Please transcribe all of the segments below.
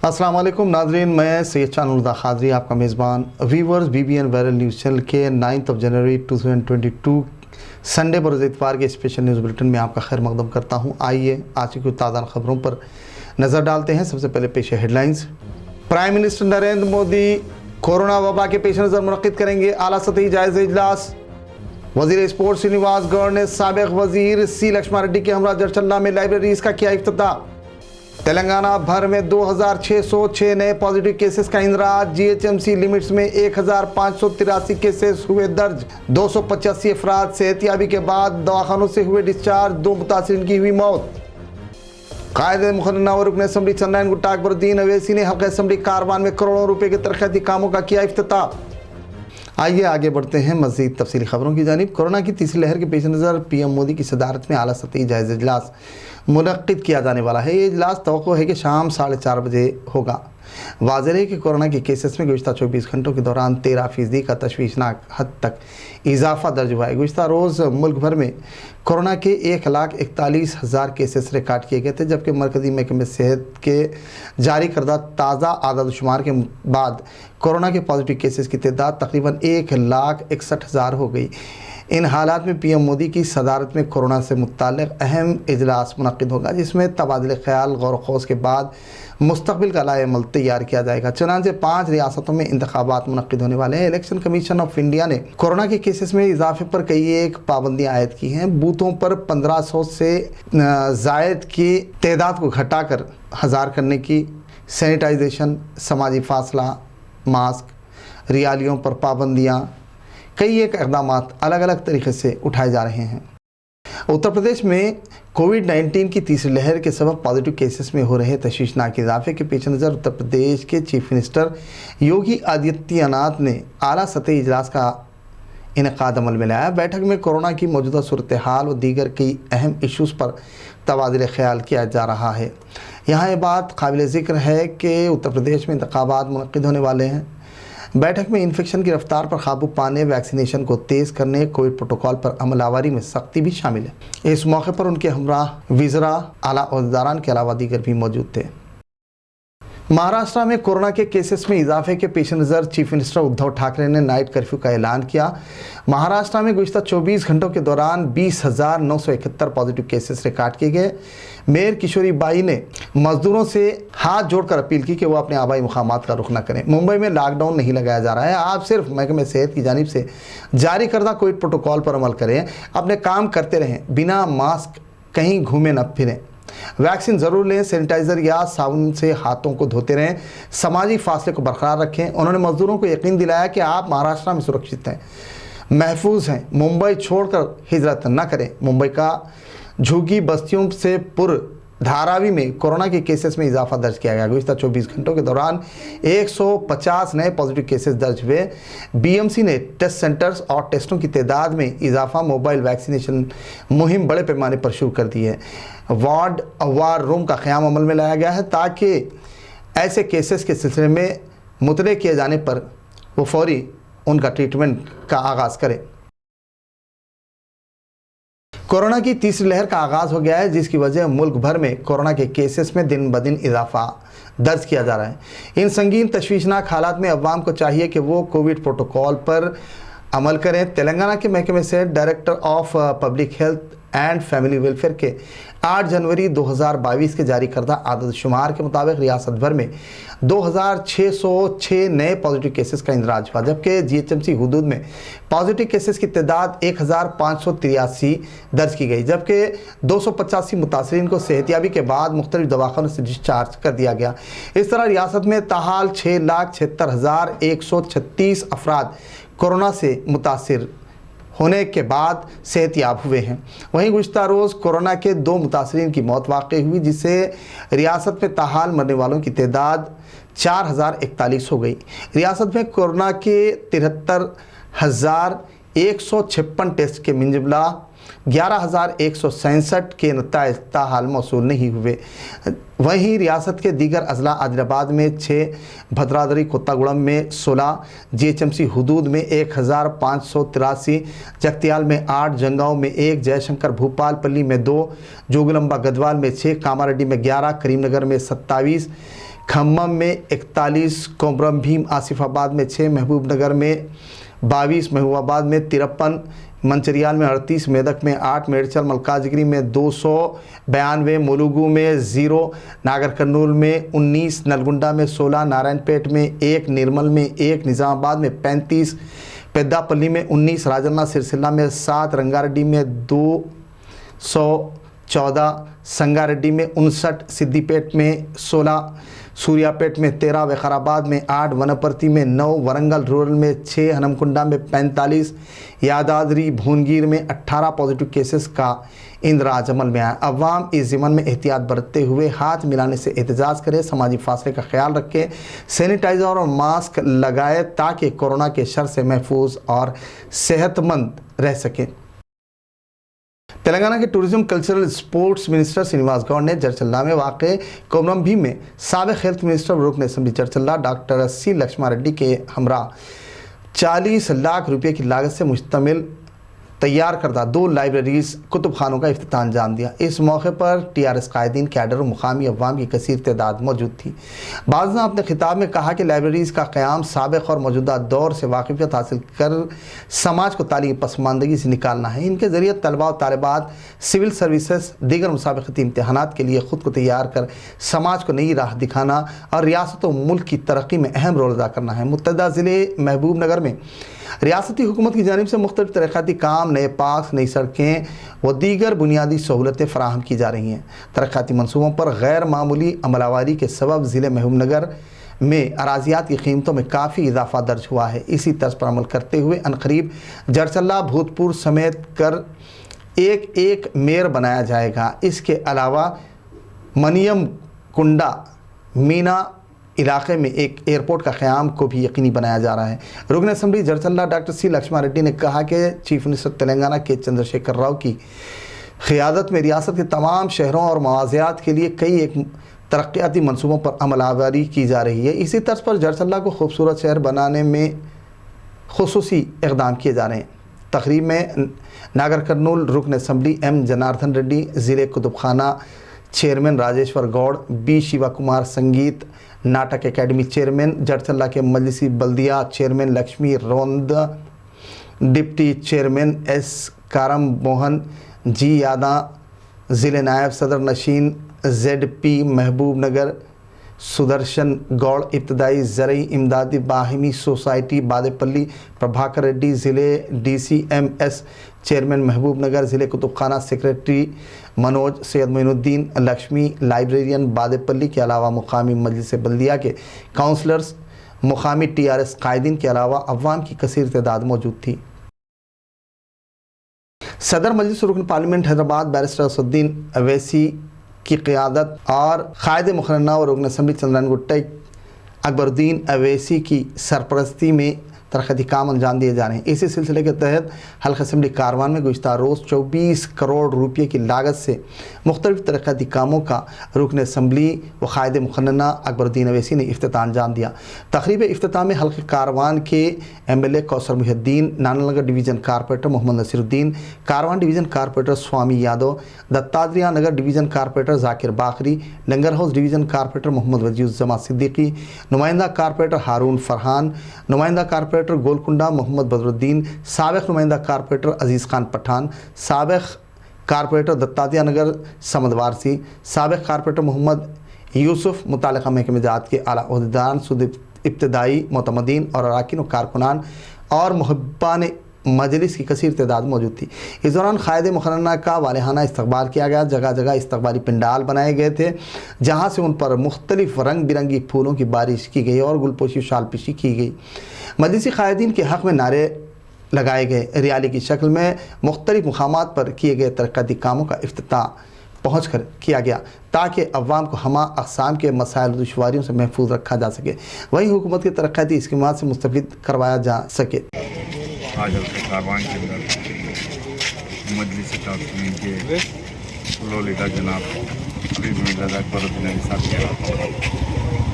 अस्सलाम वालेकुम नाजरीन, मैं सैयद चानुल्लाह खादरी आपका मेज़बान viewers BBN viral news channel के 9 जनवरी 2022 संडे बरोज़ इतवार के स्पेशल न्यूज़ बुलेटिन में आपका खैर मकदम करता हूँ। आइए आज की कुछ ताज़ा खबरों पर नज़र डालते हैं। सबसे पहले पेश है headlines. Prime minister Narendra Modi corona वबा के पेश नज़र मुनक़िद करेंगे आला सतही जायज़ा इजलास। वज़ीर स्पोर्ट्स श्रीनिवास गौड़ ने साबिक़ वज़ीर C लक्ष्मण रेड्डी के हमरा जरचल्ला में लाइब्रेरीज़ का किया इफ्तिताह। तेलंगाना भर में 2606 नए पॉजिटिव केसेस का इंदराज। GHMC लिमिट्स में 1583 केसेस हुए दर्ज। 285 अफराद सेहतियाबी के बाद दवाखानों से हुए डिस्चार्ज। 2 मुतासिरीन की हुई मौत। कायदे मुखन्ना और रुकन असम्बली चंद्रायन गुट्टा अकबरुद्दीन अवैसी ने हल्का असम्बली कारवान में करोड़ों रुपए के तरक्याती कामों का किया इफ्तिताह। आइए आगे बढ़ते हैं मज़ीद तफसीली खबरों की जानिब। कोरोना की तीसरी लहर के पेश नज़र PM मोदी की सदारत में आला सतही जायज़ा इजलास मुनक़्क़िद किया जाने वाला है। ये इजलास तवक्को है कि शाम 4:30 बजे होगा। वाज़ेह है कि कोरोना के केसेस में गुज़िश्ता 24 घंटों के दौरान 13% का तशवीशनाक हद तक इजाफा दर्ज हुआ है। गुज़िश्ता रोज़ मुल्क भर में कोरोना के 1,41,000 केसेस रिकॉर्ड किए गए थे, जबकि मरकज़ी महकमे सेहत के जारी करदा ताज़ा आदाद शुमार के बाद कोरोना के पॉजिटिव केसेस की तादाद तकरीबन 1,61,000 हो गई। इन हालात में PM मोदी की सदारत में कोरोना से मुत्तल्लिक़ अहम इजलास मुनक़्क़िद होगा, जिसमें तबादले ख्याल गौर ख़ौस के बाद मुस्तक़बिल का लाएमल तैयार किया जाएगा। चुनांचे 5 रियासतों में इंतखाबात मुनक़्क़िद होने वाले हैं। इलेक्शन कमीशन ऑफ इंडिया ने कोरोना के केसेस में इजाफे पर कई एक पाबंदियाँ आयद की हैं। बूथों पर 1500 से ज़ायद की तादाद को घटाकर 1000 करने की, सैनिटाइजेशन, समाजी फासला, मास्क, रियालियों पर पाबंदियाँ, कई एक इक़दाम अलग अलग तरीक़े से उठाए जा रहे हैं। उत्तर प्रदेश में कोविड-19 की तीसरी लहर के सबब पॉजिटिव केसेस में हो रहे तशवीशनाक इजाफे के पेश नज़र उत्तर प्रदेश के चीफ मिनिस्टर योगी आदित्यनाथ ने आला सतही इजलास का इनेकाद अमल में लाया। बैठक में कोरोना की मौजूदा सूरत हाल व दीगर कई अहम इशूज़ पर तबादले ख्याल किया जा रहा है। यहाँ ये बात काबिल ज़िक्र है कि उत्तर प्रदेश में इंतखाबात मुनक़्क़िद होने वाले हैं। बैठक में इन्फेक्शन की रफ्तार पर काबू पाने, वैक्सीनेशन को तेज़ करने, कोविड प्रोटोकॉल पर अमल आवारी में सख्ती भी शामिल है। इस मौके पर उनके हमरा वज़ीरा, आला ओहदेदारान के अलावा दीगर भी मौजूद थे। महाराष्ट्र में कोरोना के केसेस में इजाफे के पेश नज़र चीफ मिनिस्टर उद्धव ठाकरे ने नाइट कर्फ्यू का ऐलान किया। महाराष्ट्र में गुज़िश्ता 24 घंटों के दौरान 20,971 पॉजिटिव केसेस रिकॉर्ड किए गए। मेयर किशोरी बाई ने मजदूरों से हाथ जोड़कर अपील की कि वो अपने आबाई मुकामात का रुख न करें। मुंबई में लॉकडाउन नहीं लगाया जा रहा है। आप सिर्फ महकमे सेहत की जानिब से जारी करदा कोविड प्रोटोकॉल पर अमल करें, अपने काम करते रहें, बिना मास्क कहीं घूमें न फिरें, वैक्सीन ज़रूर लें, सैनिटाइज़र या साबुन से हाथों को धोते रहें, समाजी फासले को बरकरार रखें। उन्होंने मजदूरों को यकीन दिलाया कि आप महाराष्ट्र में सुरक्षित हैं, महफूज हैं, मुंबई छोड़कर हिजरत न करें। मुंबई का झुग्गी बस्तियों से धारावी में कोरोना के केसेस में इजाफा दर्ज किया गया। गुज़िश्ता 24 घंटों के दौरान 150 नए पॉजिटिव केसेस दर्ज हुए। BMC ने टेस्ट सेंटर्स और टेस्टों की तादाद में इजाफा, मोबाइल वैक्सीनेशन मुहिम बड़े पैमाने पर शुरू कर दी है। वार्ड वार रूम का क़याम अमल में लाया गया है ताकि ऐसे केसेस के सिलसिले में मुतले किए जाने पर वो फौरी उनका ट्रीटमेंट का आगाज़ करें। कोरोना की तीसरी लहर का आगाज़ हो गया है, जिसकी वजह मुल्क भर में कोरोना के केसेस में दिन ब दिन इजाफा दर्ज किया जा रहा है। इन संगीन तशवीशनाक हालात में अवाम को चाहिए कि वो कोविड प्रोटोकॉल पर अमल करें। तेलंगाना के महकमे से director of public health and family welfare के 8 जनवरी 2022 के जारी करदा आदद शुमार के मुताबिक रियासत भर में 2606 नए पॉजिटिव केसेस का इंदराज हुआ, जबकि GHMC हुदूद में पॉजिटिव केसेस की तादाद 1583 दर्ज की गई, जबकि 285 मुतासरीन को सेहतियाबी के बाद मुख्तलिफ दवाखानों से डिस्चार्ज कर दिया गया। इस तरह रियासत में ताहाल 6,76,136 अफराद कोरोना से मुतासिर होने के बाद सेहतियाब हुए हैं। वहीं गुज़िश्ता रोज़ कोरोना के 2 मुतासरीन की मौत वाक़ई हुई, जिससे रियासत में ताहाल मरने वालों की तादाद 4,041 हो गई। रियासत में कोरोना के 73,156 टेस्ट के मिंजमला 11,167 के नताइज ताहाल मौसूल नहीं हुए। वहीं रियासत के दीगर अजला आदिलाबाद में 6, भद्रादरी कोत्तागुड़म में 16, GHMC हुदूद में 1,583, जगतियाल में 8, जंगांव में 1, जयशंकर भूपालपल्ली में 2, जोगलंबा गदवाल में 6, कामारेड्डी में 11, करीमनगर में 27, खम्मम में 41, कोमरम भीम आसिफाबाद में 6, महबूब नगर में 22, महबूबाबाद में 53, मंचरियाल में 38, मेदक में 8, मेडचल मलकाजगिरी में 292, मुलुगु में 0, नागर कर्नूल में 19, नलगुंडा में 16, नारायणपेट में 1, निर्मल में 1, निज़ामाबाद में 35, पेद्दापल्ली में 19, राजन्ना सिरसिल्ला में 7, रंगारेड्डी में 214, संगारेड्डी में 59, सिद्दीपेट में 16, सूर्यापेट में 13, विकाराबाद में 8, वनपर्ती में 9, वरंगल रूरल में 6, हनमकुंडा में 45, यादाद्री भुवनगिर में 18 पॉजिटिव केसेस का इंदराज अमल में आया। अवाम इस ज़िमन में एहतियात बरतते हुए हाथ मिलाने से एहतजाज करें, समाजी फासले का ख्याल रखें, सैनिटाइज़र और मास्क लगाए ताकि कोरोना के शर से महफूज और सेहतमंद रह सकें। तेलंगाना के tourism cultural sports minister Srinivas Goud ने जरचल्ला में वाक़ कोमरम भीम में साबिक़ हेल्थ मिनिस्टर रुकन assembly Jadcherla doctor C Laxman Reddy के हमरा 40 लाख रुपए की लागत से मुश्तमिल तैयार करदा 2 लाइब्रेरीज़ कुतुब खानों का इफ्तिताह अंजाम दिया। इस मौके पर TRS कायदीन, कैडर और मुकामी अवाम की कसीर तादाद मौजूद थी। बाज़ ने अपने खिताब में कहा कि लाइब्रेरीज़ का क़याम साबिक़ और मौजूदा दौर से वाकिफ़ियत हासिल कर समाज को तालीमी पसमानदगी से निकालना है। इनके ज़रिए तलबा और तालिबात सिविल सर्विसेज, दीगर मुसाबिक़ती इम्तहानात के लिए ख़ुद को तैयार कर समाज को नई राह दिखाना और रियासत और मुल्क की तरक्की में अहम रोल अदा करना है। मुत्तहदा ज़िले महबूब नगर में रियासती हुकूमत की जानिब से मुख्तलिफ तरक्याती काम, नए पार्क, नई सड़कें व दीगर बुनियादी सहूलतें फ़राहम की जा रही हैं। तरक्याती मनसूबों पर गैर मामूली अमलावरी के सबब ज़िले महबूब नगर में अराजियात की कीमतों में काफ़ी इजाफा दर्ज हुआ है। इसी तर्ज पर अमल करते हुए अनकरीब जरचल्ला, भूतपुर समेत कर एक मेयर बनाया जाएगा। इसके अलावा मनियम कुंडा मीना इलाके में एक एयरपोर्ट का क़याम को भी यकीनी बनाया जा रहा है। रुकन assembly Jadcherla doctor C Laxman Reddy ने कहा कि चीफ मिनिस्टर तेलंगाना के चंद्रशेखर राव की क़ियादत में रियासत के तमाम शहरों और मवाज़ियात के लिए कई एक तरक्याती मनसूबों पर अमलावरी की जा रही है। इसी तर्ज पर जरचल्ला को खूबसूरत शहर बनाने में खुसूसी इक़दाम किए जा रहे हैं। तकरीब में नागर कर्नूल रुकन असेंबली M जनार्दन रेड्डी, ज़िले कुतुबखाना chairman Rajeshwar Goud, B Shiva Kumar, Sangeet Natak academy chairman Jadcherla के मजलिसी बल्दिया chairman Lakshmi Rond, deputy chairman S Karam Mohan, G यादा, ज़िले नायब सदर नशीन ZP महबूब नगर सुदर्शन गौड़, इब्तदाई ज़रई इमदादी बाहिमी सोसाइटी बादेपल्ली प्रभाकर रेड्डी, ज़िले DCMS चेयरमैन महबूब नगर, ज़िले कुतुबखाना सेक्रेटरी मनोज, सैयद मोइनुद्दीन लक्ष्मी, लाइब्रेरियन बादेपल्ली के अलावा मुकामी मजलिस बल्दिया के काउंसलर्स, मुकामी TRS कायदीन के अलावा अवाम की कसीर तादाद मौजूद थी। सदर मजलिस रुकन पार्लियामेंट हैदराबाद बैरिस्टर असदुद्दीन अवैसी की क़ियादत और कायदे मुखरना और रुकन असेंबली चंद्रन गुट्टे अकबरुद्दीन अवैसी की सरपरस्ती में तरक्याती काम अंजाम दिए जा रहे हैं। इसी सिलसिले के तहत हल्का असेंबली कारवान में गुज़िश्ता रोज़ 24 करोड़ रुपये की लागत से मुख्तलिफ तरक्याती कामों का रुकन असेंबली व कायदे मुखन्ना अकबरुद्दीन अवैसी ने इफ्तिताह अंजाम दिया। तक़रीब इफ्तिताह में हल्के कारवान के MLA Kausar Mohiuddin, Nananagar division corporator Mohammed Naseeruddin, Karwan division corporator Swamy Yadav, Dattatreya Nagar division corporator Zakir Bakhri, Langar Houz division corporator Mohammed Wajiuzzama Siddiqui, नुमाइंदा कारपोरेटर हारून फरहान, नुमाइंदा कारपोरेटर गोलकुंडा मोहम्मद बदरुद्दीन, साबिक़ नुमाइंदा कारपोरेटर अजीज़ खान पठान, साबिक़ कारपोरेटर दत्तात्रेय नगर समद वारसी, साबिक़ कारपोरेटर मोहम्मद यूसुफ, मुतालिका महकमे ज़ात के आला ओहदेदार, सुद इब्तदाई मोतमदीन और अरकान व कारकुनान और मुहब्बान मजलिस की कसीर तादाद मौजूद थी। इस दौरान कायदे मुखन्ना का वालिहाना इस्तकबाल किया गया। जगह जगह इस्तकबाली पंडाल बनाए गए थे जहाँ से उन पर मुख्तलिफ रंग बिरंगी फूलों की बारिश की गई और गुलपोशी शालपिशी की गई। मजलिसी कायदीन के हक़ में नारे लगाए गए। रैली की शक्ल में मुख्तलिफ मुकामात पर किए गए तरक्याती कामों का इफ्तिताह पहुँच कर किया गया ताकि अवाम को हमा अक़साम के मसाइल और दुश्वारियों से महफूज रखा जा सके, वहीं हुकूमत की तरक्याती स्कीमात से मुस्तफ़ीद करवाया जा सके। आज हल्के कारवान के अंदर मजलिस ताक़ीम के फ्लो लीडर जनाब अकबरुद्दीन साहब के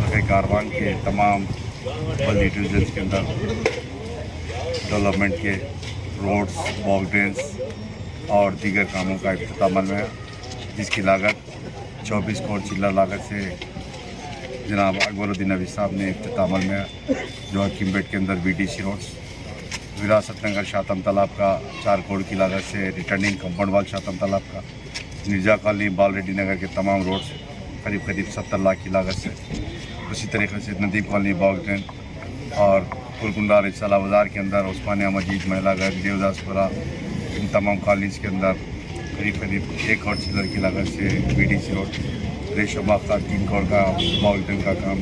हल्के कारवान के तमाम बल्दी डिवीजन के अंदर डेवलपमेंट के रोड्स, वॉक ड्रेन्स और दीगर कामों का इफ्तिताह अमल में है, जिसकी लागत 24 करोड़ चिल्ला लागत से जनाब अकबरुद्दीन नबी साहब ने इफ्तिताह अमल में जो हकीमपेट के अंदर BDC रोड्स, विरासत नगर शातम तालाब का 4 करोड़ की लागत से रिटर्निंग कंपाउंड वाल शातम तालाब का, मिर्जा कॉलोनी बाल रेड्डी नगर के तमाम रोड्स करीब 70 लाख की लागत से, उसी तरीके से नदीम कॉलोनी बागटन और कुलकुंडा रिसाला बाज़ार के अंदर उस्मानिया मजीद महिला घर देवदासपुरा, इन तमाम कॉलोनीज़ के अंदर करीब 1 करोड़ चिल्लर की लागत से BDC रोड, रेशोबाग का 3 करोड़ का बागटन का काम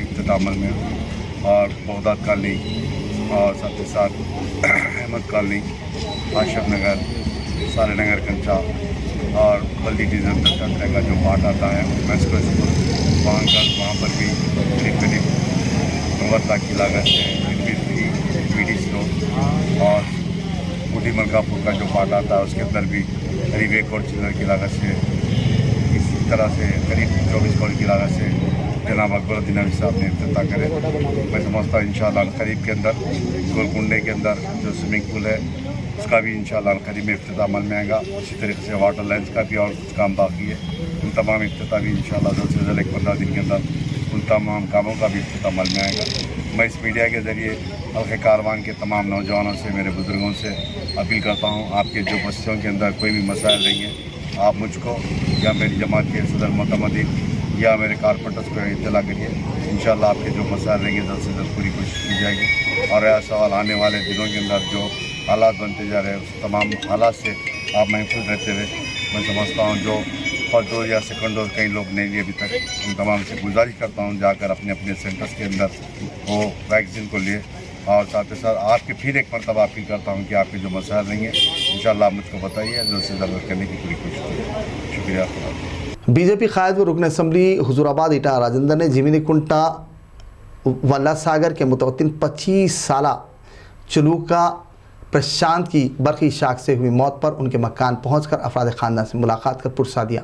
इफ्तिताह अमल में, और बगदाद कॉलोनी और साथ ही साथ अहमद कॉलोनी, आशफ नगर, सारे नगर कंचा और बल्दी डिवीजन तक का जो पार्ट आता है मैस्को स्कूल वहाँ पर भी करीब 90 लाख की लागत से BDC रोड, और बूढ़ी मलकापुर का जो पार्ट आता है उसके अंदर भी करीब 1 करोड़ चिल्लर की लागत से, इसी तरह से करीब 24 करोड़ की लागत से जनाब अकबरुद्दीन नबी साहब ने इफ्तिताह करे। मैं समझता हूँ इंशाअल्लाह करीब के अंदर गोलकुंडे के अंदर जो स्विमिंग पूल है उसका भी इंशाअल्लाह करीब में इफ्तिताह अमल में आएगा। इसी तरीके से वाटर लाइन्स का भी और कुछ काम बाकी है, उन तमाम इफ्तिताह भी इंशाअल्लाह जल्द से जल्द 15 दिन के अंदर उन तमाम कामों का भी इफ्तिताह अमल में आएगा। मैं इस मीडिया के ज़रिए हल्के कारवान के तमाम नौजवानों से, मेरे बुजुर्गों से अपील करता हूँ, आपके जो बस्तियों के अंदर कोई भी मसाइल रहेंगे आप मुझको या मेरी जमात के सदर मोतमदीन या मेरे कारपोरेटर्स को इत्तला करिए। इंशाअल्लाह आपके जो मसाइल रहेंगे जल्द से जल्द पूरी कोशिश की जाएगी। और ऐसा सवाल आने वाले दिनों के अंदर जो हालात बनते जा रहे हैं उस तमाम हालात से आप महफूज रहते हुए, मैं समझता हूँ जो फर्स्ट डोज या सेकंड डोज कई लोग नहीं लिए अभी तक, उन तमाम से गुजारिश करता हूँ जाकर अपने अपने सेंटर्स के अंदर वो वैक्सीन को लिए। और साथ ही साथ आपके फिर एक मरतबा अपील करता हूँ कि आपके जो मसाइल रहेंगे इंशाअल्लाह आप मुझको बताइए, जल्द से जल्द करने की पूरी कोशिश करें। शुक्रिया। बीजेपी कायद व रुकन असम्बली हुजूराबाद इटा राजेंद्र ने जिमिनी कुंटा वल्ला सागर के मुतवत्तिन 25 साला चलूका प्रशांत की बरकी शाख से हुई मौत पर उनके मकान पहुंचकर अफराद ख़ानदान से मुलाकात कर पुरसा दिया।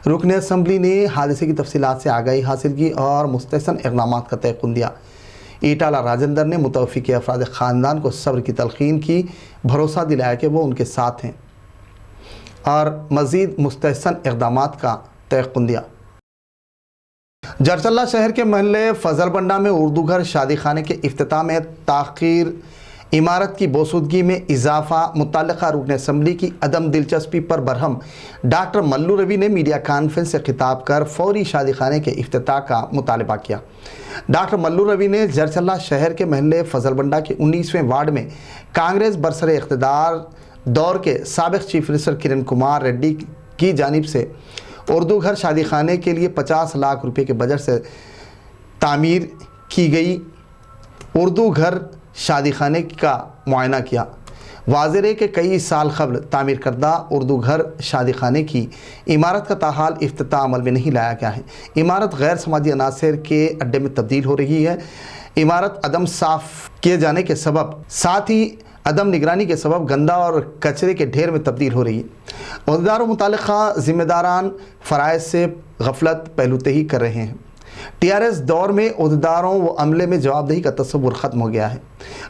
रुकन असम्बली ने हादसे की तफसीलात से आगाही हासिल की और मुस्तहसन इक़दाम का तयक़ुन दिया। ईटाला राजेंद्र ने मुतवफ़ी के अफराद ख़ानदान को सब्र की तलक़ीन की, भरोसा दिलाया कि वो उनके साथ हैं और मज़ीद मुस्तहसन इक़दाम का तयक़ुन दिया। जरचल्ला शहर के महल्ले फजलबंडा में उर्दू घर शादी खाने के इफ्तिताह में ताख़ीर, इमारत की बोसूदगी में इजाफा, मुतल्लिक़ा रुकन असम्बली की अदम दिलचस्पी पर बरहम डॉक्टर मल्लू रवि ने मीडिया कॉन्फ्रेंस से खिताब कर फौरी शादी खाने के इफ्तिताह का मुतालबा किया। डॉक्टर मल्लू रवि ने जरचल्ला शहर के महल्ले फजलबंडा के 19वें वार्ड में कांग्रेस बरसरे इक़्तिदार दौर के साबिक़ चीफ मिनिस्टर किरण कुमार रेड्डी की जानिब से उर्दू घर शादी खाने के लिए 50 लाख रुपए के बजट से तामीर की गई उर्दू घर शादी खाने का मुआयना किया। वाज़ेह है कि कई साल कबल तामीर करदा उर्दू घर शादी खाने की इमारत का ताहाल इफ्तिताह अमल में नहीं लाया गया है। इमारत गैर समाजी अनासर के अड्डे में तब्दील हो रही है। इमारत अदम साफ़ किए जाने के सबब, साथ ही अदम निगरानी के सबब गंदा और कचरे के ढेर में तब्दील हो रही है। उहदेदारों मुतालिका ज़िम्मेदारान फ़राइज़ से गफलत पहलूतही कर रहे हैं। TRS दौर में उहदेदारों व अमले में जवाबदेही का तस्वुर ख़त्म हो गया है।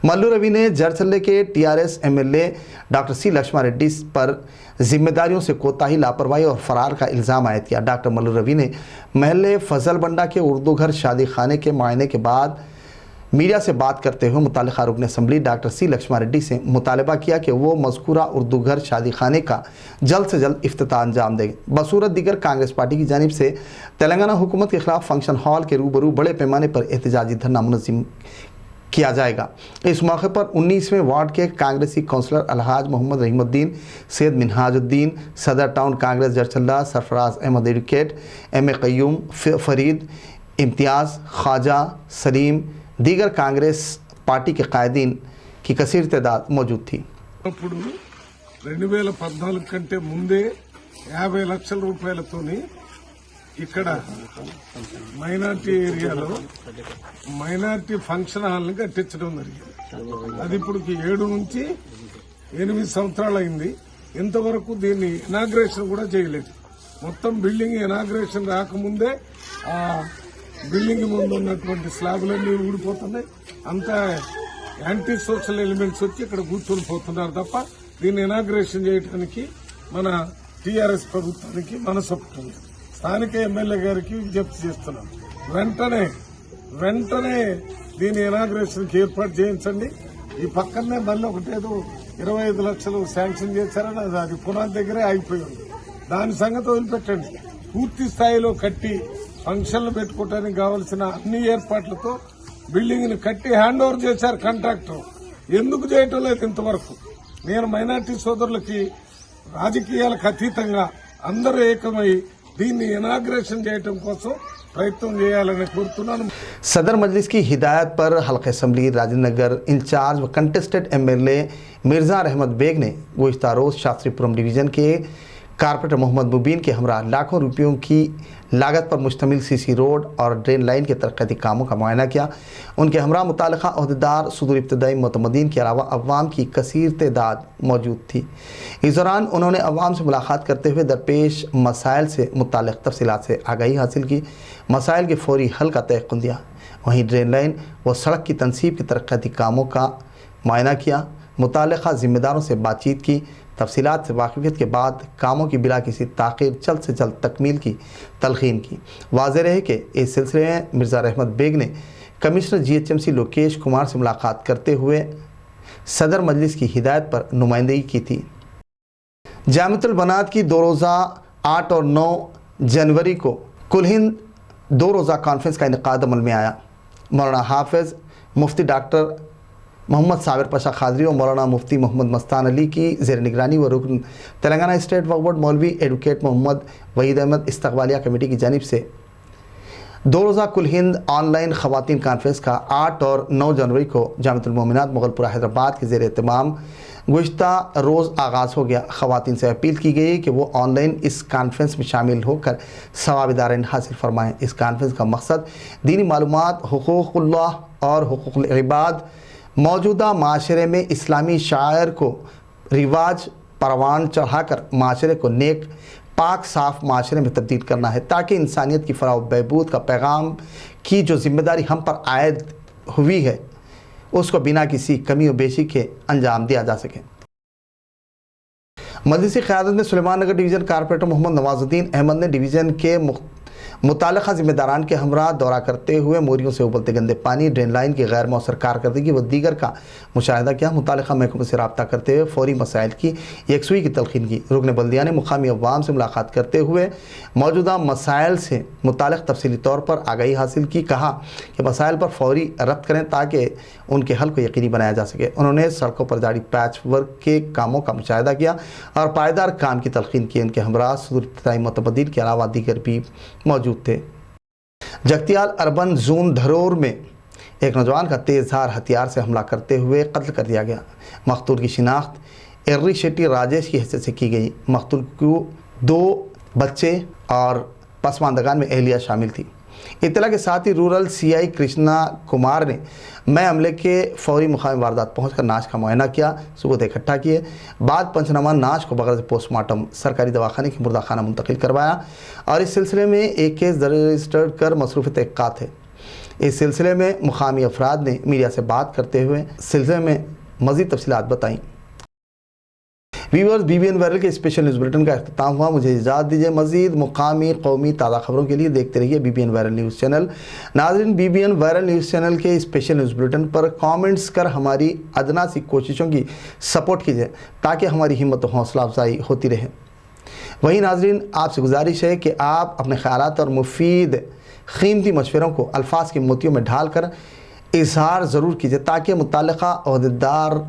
मल्लू रवि ने जरचल्ले के TRS MLA doctor C Laxman Reddy पर जिम्मेदारियों से कोताही, लापरवाही और फ़रार का इल्ज़ाम आयद किया। डॉक्टर मल्लू रवि ने महल्ले फजलबंडा के उर्दू घर शादी खाने के मुआयने के बाद मीडिया से बात करते हुए मुतल्लिक़ा रुकन assembly doctor C Laxman Reddy से मुतालबा किया कि वो मज़कूरा उर्दू घर शादी खाने का जल्द से जल्द इफ्तिताह अंजाम देंगे। बसूरत दीगर कांग्रेस पार्टी की जानिब से तेलंगाना हुकूमत के ख़िलाफ़ फंक्शन हॉल के रूबरू बड़े पैमाने पर एहतजाजी धरना मुनज़्ज़म किया जाएगा। इस मौके पर 19वें वार्ड के कांग्रेसी काउंसलर अलहाज मोहम्मद रहीमुद्दीन, सैयद मिनहाजुद्दीन, सदर town Congress Jadcherla Sarfaraz Ahmed advocate, M.A. Qayyum, Farid, Imtiaz, Khwaja, Saleem, दीगर कांग्रेस पार्टी के कायदीन की कसीर तादाद मौजूद थी। 2014 కంటే ముందే 50 లక్షల రూపాయలతోని ఇక్కడ మైనారిటీ ఏరియాలో మైనారిటీ ఫంక్షన్ హాల్ ని కట్టించడం జరిగింది. అది ఇప్పుడు 7 నుంచి 8 సంవత్సరాలు అయింది. ఇంతవరకు దీన్ని ఇనాగ్రేషన్ కూడా చేయలేదు. మొత్తం బిల్డింగ్ ఇనాగ్రేషన్ రాకముందే ఆ బిల్డింగ్ ముందు ఉన్నటువంటి స్లాబ్లన్నీ ఊడిపోతున్నాయి. అంతా యాంటీ సోషల్ ఎలిమెంట్స్ వచ్చి ఇక్కడ కూర్చొని పోతున్నారు తప్ప దీన్ని ఇనాగ్రేషన్ చేయడానికి మన టీఆర్ఎస్ ప్రభుత్వానికి మనసొప్పుతుంది. స్థానిక ఎమ్మెల్యే గారికి విజ్ఞప్తి చేస్తున్నాం. వెంటనే దీని ఇనాగ్రేషన్కి ఏర్పాటు చేయించండి. ఈ పక్కనే మళ్ళీ ఒకటేదో 25 లక్షలు శాంక్షన్ చేశారని అది పునాది దగ్గరే ఆగిపోయింది. దాని సంగతి వదిలిపెట్టండి. పూర్తి స్థాయిలో కట్టి ఫంక్షన్లు పెట్టుకోవడానికి కావలసిన అన్ని ఏర్పాట్లతో బిల్డింగ్ ని కట్టి హ్యాండ్ ఓవర్ చేశారు కాంట్రాక్టర్. ఎందుకు చేయటం లేదు ఇంతవరకు? నేను మైనార్టీ సోదరులకి రాజకీయాలకు అతీతంగా అందరూ ఏకమై దీన్ని ఇనాగ్రేషన్ చేయటం కోసం प्रयत्न చేయాలని కోరుతున్నాను. सदर मजलिस की हिदायत पर हल्का असम्बली राजेंद्र नगर इंचार्ज व कंटेस्टेड MLA मिर्जा रहमत बेग ने गुज़िश्ता रोज़ शास्त्रीपुरम डिवीज़न के कारपोरेटर मोहम्मद मुबीन के हमरा लाखों रुपयों की लागत पर मुश्तमिल CC रोड और ड्रेन लाइन के तरक्याती कामों का मुआयना किया। उनके हमरा मुतालिका अहदेदार सुदूर इब्तदाई मुतमदीन के अलावा अवाम की कसीर तादाद मौजूद थी। इस दौरान उन्होंने अवाम से मुलाकात करते हुए दरपेश मसाइल से मुताल्लिक़ तफसीलात से आगाही हासिल की, मसाइल के फौरी हल का तयक़ुन दिया। वहीं ड्रेन लाइन व सड़क की तनसीब के तरक्याती कामों का मुआयना किया, मुताल्लिक़ा ज़िम्मेदारों से बातचीत की, तफसीलात से वाकिफ़ियत के बाद कामों की बिला किसी ताख़ीर जल्द से जल्द तकमील की तलखीन की। वाज़ेह रहे कि इस सिलसिले में मिर्ज़ा रहमत बेग ने कमिश्नर GHMC लोकेश कुमार से मुलाकात करते हुए सदर मजलिस की हिदायत पर नुमाइंदगी की थी। जामिअतुल बनात की 2 रोज़ा 8 और 9 जनवरी को कुल हिंद 2 रोज़ा कॉन्फ्रेंस का इनेकाद अमल में आया। मौलाना हाफिज़ मुफ्ती डॉक्टर मोहम्मद साबिर पाशा खादरी और मौलाना मुफ्ती मोहम्मद मस्तान अली की ज़ेर निगरानी व रुकन तेलंगाना स्टेट वक्फ बोर्ड मौलवी एडवोकेट मोहम्मद वहीद अहमद इस्तकबालिया कमेटी की जानिब से 2 रोज़ा कुल हिंद ऑनलाइन ख़वातीन कॉन्फ्रेंस का 8 और 9 जनवरी को जामिअतुल मोमिनात मुगलपुरा हैदराबाद के ज़ेर एहतमाम गुज़िश्ता रोज़ आगाज़ हो गया। ख़वातीन से अपील की गई कि वो ऑनलाइन इस कॉन्फ्रेंस में शामिल होकर सवाब-ए-दारैन हासिल फरमाएँ। इस कॉन्फ्रेंस का मकसद दीनी मालूमात, हुकूक़ुल्लाह और हुकूक़ुल इबाद, मौजूदा माशरे में इस्लामी शायर को रिवाज परवान चढ़ाकर माशरे को नेक पाक साफ माशरे में तब्दील करना है, ताकि इंसानियत की फलाह व बहबूद का पैगाम की जो ज़िम्मेदारी हम पर आयद हुई है उसको बिना किसी कमी व बेशी के अंजाम दिया जा सके। मजलिस क़यादत में सुलेमान नगर डिवीज़न कारपोरेटर मोहम्मद नवाजुद्दीन अहमद ने डिवीज़न के मुताल्लिक़ा ज़िम्मेदारान के हमरा दौरा करते हुए मोरियों से उबलते गंदे पानी, ड्रेन लाइन की गैर मौसर कारकर्दगी व दीगर का मुशाहिदा किया। मुताल्लिक़ा महकमे से रब्ता करते हुए फौरी मसाइल की यकसुई की तलखीन की। रुकन बल्दिया ने मुकामी अवाम से मुलाकात करते हुए मौजूदा मसाइल से मुताल्लिक़ तफसीली तौर पर आगाही हासिल की। कहा कि मसाइल पर फौरी रब्त करें ताकि उनके हल को यकीनी बनाया जा सके। उन्होंने सड़कों पर जारी पैच वर्क के कामों का मुशाहिदा किया और पायदार काम की तलखीन की। उनके हमरा सुदूर इब्तदाई मुतमदीन के अलावा दीगर भी मौजूद थे। जगतियाल अर्बन जोन धरोर में एक नौजवान का तेज़धार हथियार से हमला करते हुए कत्ल कर दिया गया। मकतूल की शिनाख्त एर्री शेट्टी राजेश की हैसियत से की गई। मकतूल को 2 बच्चे और पसमानदगान में एहलिया शामिल थी। इत्तला के साथ ही रूरल CI कृष्णा कुमार ने मैं हमले के फौरी मुकाम वारदात पहुंचकर नाश का मुआयना किया, सबूत इकट्ठा किए। बाद पंचनामा नाश को बगैर पोस्टमार्टम सरकारी दवाखाने की मुर्दाखाना मुंतकिल करवाया और इस सिलसिले में एक केस दर्ज रजिस्टर्ड कर मसरूफ़ तहक़ीक़ात है। इस सिलसिले में मुकामी अफराद ने मीडिया से बात करते हुए सिलसिले में मज़ीद तफसीलात बताईं। व्यूअर्स, BBN वायरल के स्पेशल न्यूज़ बुलेटिन का अख्ताम हुआ। मुझे इजाज़त दीजिए। मज़ीद मुकामी कौमी ताज़ा खबरों के लिए देखते रहिए BBN वायरल न्यूज़ चैनल। नाज़रीन, BBN वायरल न्यूज़ चैनल के स्पेशल न्यूज़ बुलेटिन पर कमेंट्स कर हमारी अदना सी कोशिशों की सपोर्ट कीजिए ताकि हमारी हिम्मत और हौसला अफजाई होती रहे। वहीं नाज़रीन, आपसे गुजारिश है कि आप अपने ख़यालात और मुफीद कीमती मशवरों को अल्फाज की मोतियों में ढाल कर इजहार ज़रूर कीजिए ताकि मुताल्लिक़ा अहदेदार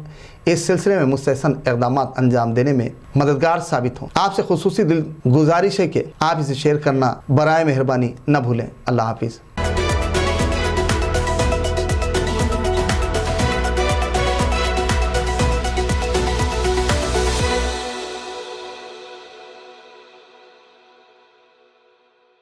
इस सिलसिले में मुस्तहसन इक़दामात अंजाम देने में मददगार साबित हों। आपसे खुसूसी दिल गुजारिश है कि आप इसे शेयर करना बराए मेहरबानी न भूलें। अल्लाह हाफिज़।